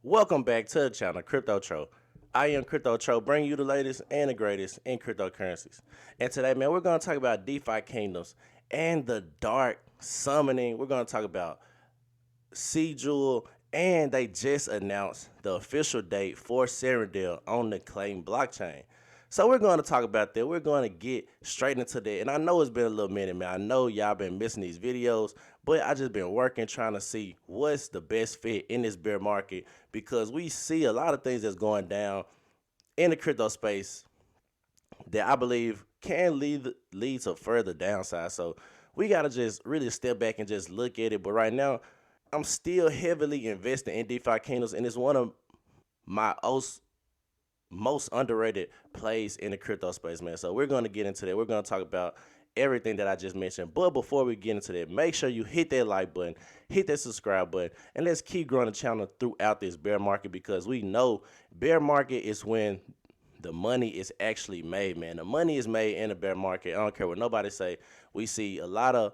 Welcome back to the channel, Crypto Tro. I am Crypto Tro, bringing you the latest and the greatest in cryptocurrencies. And today, man, we're going to talk about DeFi Kingdoms and the dark summoning. We're going to talk about cJEWEL, and they just announced the official date for Serendale on the Klaytn blockchain. So we're going to talk about that. We're going to get straight into that. And I know it's been a little minute, man. I know y'all been missing these videos, but I just been working trying to see what's the best fit in this bear market, because we see a lot of things that's going down in the crypto space that I believe can lead to further downside. So we got to just really step back and just look at it. But right now, I'm still heavily investing in DeFi Kingdoms, and it's one of my most underrated plays in the crypto space, man. So we're going to get into that. We're going to talk about everything that I just mentioned. But before we get into that, make sure you hit that like button, hit that subscribe button, and let's keep growing the channel throughout this bear market, because we know bear market is when the money is actually made, man. The money is made in the bear market. I don't care what nobody say. We see a lot of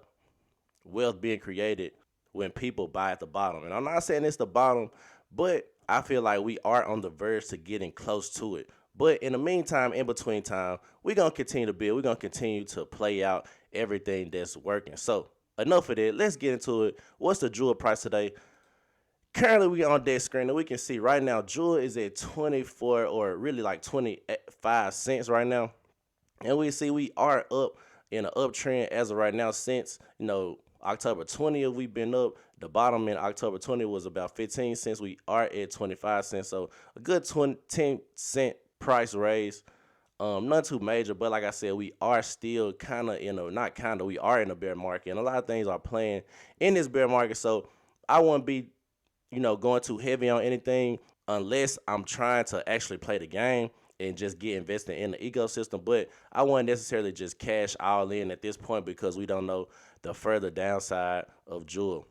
wealth being created when people buy at the bottom. And I'm not saying it's the bottom, but I feel like we are on the verge to getting close to it. But in the meantime, in between time, we're going to continue to build. We're going to continue to play out everything that's working. So enough of that. Let's get into it. What's the jewel price today? Currently, we on that screen, and we can see right now, jewel is at 24 or really like 25 cents right now. And we see we are up in an uptrend as of right now since, October 20th, we've been up. The bottom in October 20th was about 15 cents. We are at 25 cents. So a good 10-cent price raise. Not too major, but like I said, we are still kind of we are in a bear market. And a lot of things are playing in this bear market. So I wouldn't be, going too heavy on anything unless I'm trying to actually play the game and just get invested in the ecosystem. But I wouldn't necessarily just cash all in at this point, because we don't know the further downside of jewel.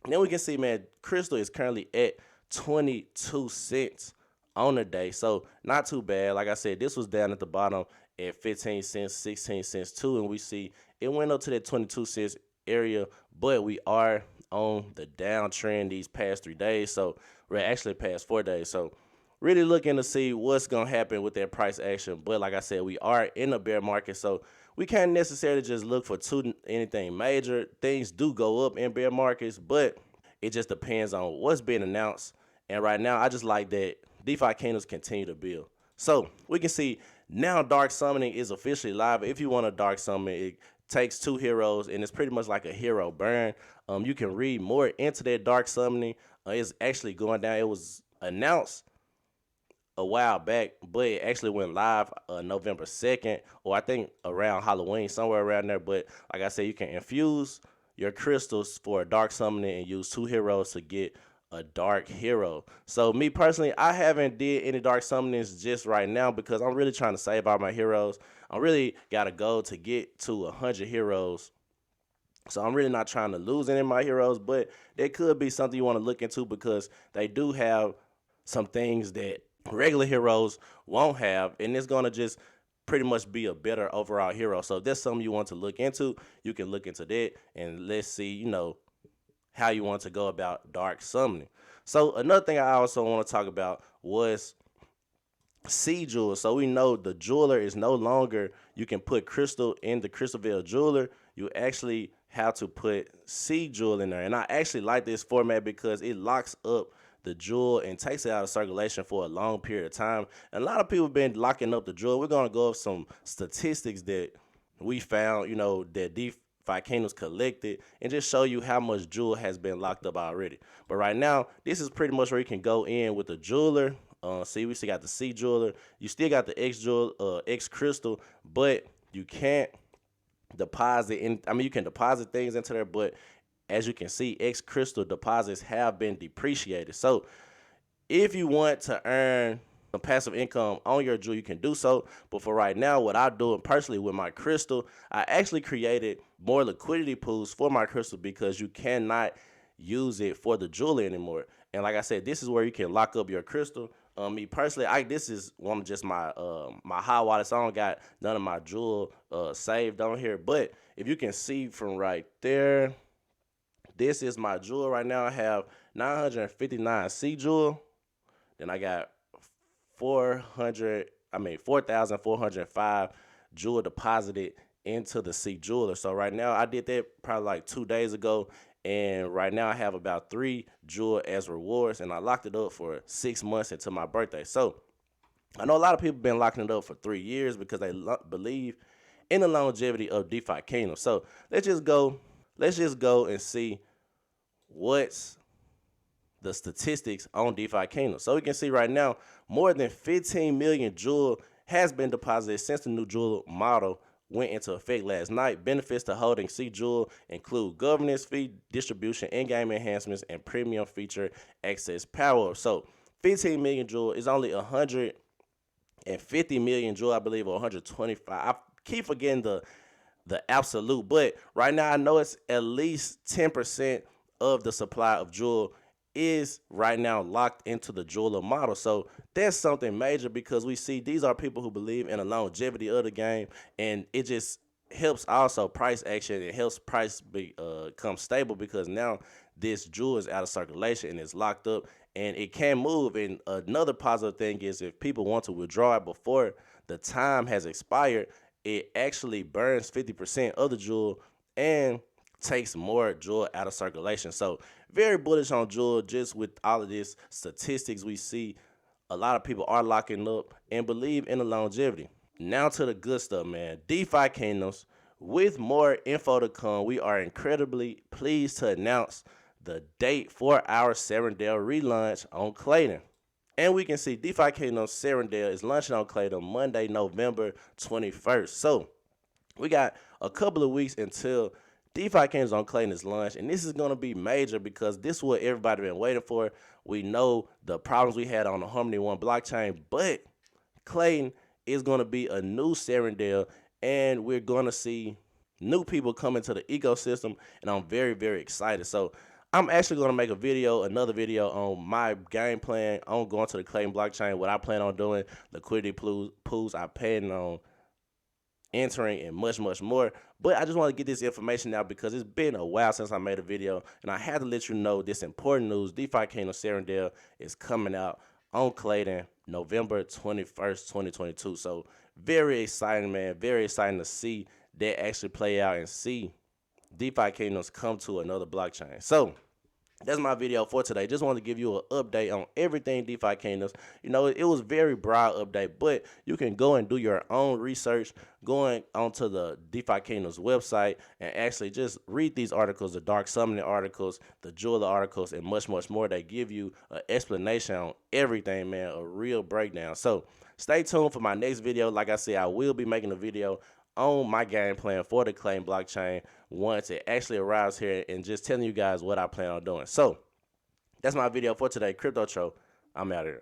And then we can see, man, crystal is currently at 22 cents on the day. So not too bad. Like I said, this was down at the bottom at 15 cents, 16 cents too. And we see it went up to that 22 cents area, but we are on the downtrend these past 3 days. So we're actually past 4 days. So really looking to see what's going to happen with that price action. But like I said, we are in a bear market, so we can't necessarily just look for anything major. Things do go up in bear markets, but it just depends on what's being announced. And right now, I just like that DeFi Kingdoms continue to build. So we can see now dark summoning is officially live. If you want a dark summon, it takes 2 heroes, and it's pretty much like a hero burn. You can read more into that dark summoning. It's actually going down. It was announced a while back, but it actually went live November 2nd, or I think around Halloween, somewhere around there. But like I said, you can infuse your crystals for a dark summoning and use 2 heroes to get a dark hero. So me personally, I haven't did any dark summonings just right now, because I'm really trying to save all my heroes. I really got a goal to get to 100 heroes. So I'm really not trying to lose any of my heroes, but there could be something you want to look into, because they do have some things that regular heroes won't have, and it's going to just pretty much be a better overall hero. So if that's something you want to look into, you can look into that, and let's see, how you want to go about dark summoning. So another thing I also want to talk about was cJEWEL. So we know the jeweler is no longer, you can put crystal in the Crystal Veil jeweler. You actually have to put cJEWEL in there. And I actually like this format because it locks up the jewel and takes it out of circulation for a long period of time. And a lot of people have been locking up the jewel. We're going to go over some statistics that we found, that DeFi Kingdoms collected, and just show you how much jewel has been locked up already. But right now, this is pretty much where you can go in with the jeweler. See, we still got the cJEWEL. You still got the X crystal, but you can't deposit in. I mean, you can deposit things into there, but as you can see, X crystal deposits have been depreciated. So if you want to earn some passive income on your jewel, you can do so. But for right now, what I do personally with my crystal, I actually created more liquidity pools for my crystal, because you cannot use it for the jewelry anymore. And like I said, this is where you can lock up your crystal. Me personally, this is one of just my my hot wallets. I don't got none of my jewel saved on here, but if you can see from right there, this is my jewel right now. I have 959 cJEWEL. Then I got 4,405 jewel deposited into the cJEWEL. So right now I did that probably like 2 days ago, and right now I have about 3 jewel as rewards, and I locked it up for 6 months until my birthday. So I know a lot of people been locking it up for 3 years because they believe in the longevity of DeFi Kingdom. So let's just go. Let's just go and see what's the statistics on DeFi Kingdom. So we can see right now more than 15 million jewel has been deposited since the new jewel model went into effect last night. Benefits to holding cJEWEL include governance fee distribution, in-game enhancements, and premium feature access power. So 15 million jewel is only 150 million jewel, I believe, or 125. I keep forgetting the absolute, but right now I know it's at least 10% of the supply of jewel is right now locked into the jeweler model. So that's something major because we see these are people who believe in the longevity of the game, and it just helps also price action. It helps price become stable because now this jewel is out of circulation and it's locked up and it can move. And another positive thing is if people want to withdraw it before the time has expired, it actually burns 50% of the jewel and takes more jewel out of circulation. So very bullish on jewel. Just with all of this statistics we see, a lot of people are locking up and believe in the longevity. Now to the good stuff, man. DeFi Kingdoms. With more info to come, we are incredibly pleased to announce the date for our Serendale relaunch on Klaytn. And we can see DeFi Kingdoms Serendale is launching on Klaytn Monday, November 21st. So we got a couple of weeks until DeFi Kingdoms on Klaytn is launched, and this is going to be major because this is what everybody been waiting for. We know the problems we had on the Harmony 1 blockchain, but Klaytn is going to be a new Serendale, and we're going to see new people come into the ecosystem, and I'm very, very excited. So I'm actually going to make another video on my game plan on going to the Klaytn blockchain, what I plan on doing, liquidity pools I plan on entering, and much, much more. But I just want to get this information out because it's been a while since I made a video, and I had to let you know this important news. DeFi Kingdom Serendale is coming out on Klaytn November 21st, 2022. So very exciting, man. Very exciting to see that actually play out and see DeFi Kingdoms come to another blockchain. So that's my video for today. Just wanted to give you an update on everything DeFi Kingdoms. You know, it was very broad update, but you can go and do your own research going onto the DeFi Kingdoms website and actually just read these articles, the dark summoning articles, the jeweler articles, and much, much more. They give you an explanation on everything, man, a real breakdown. So stay tuned for my next video. Like I said, I will be making a video on my game plan for the Klaytn blockchain once it actually arrives here, and just telling you guys what I plan on doing. So that's my video for today. Crypto Cho, I'm out of here.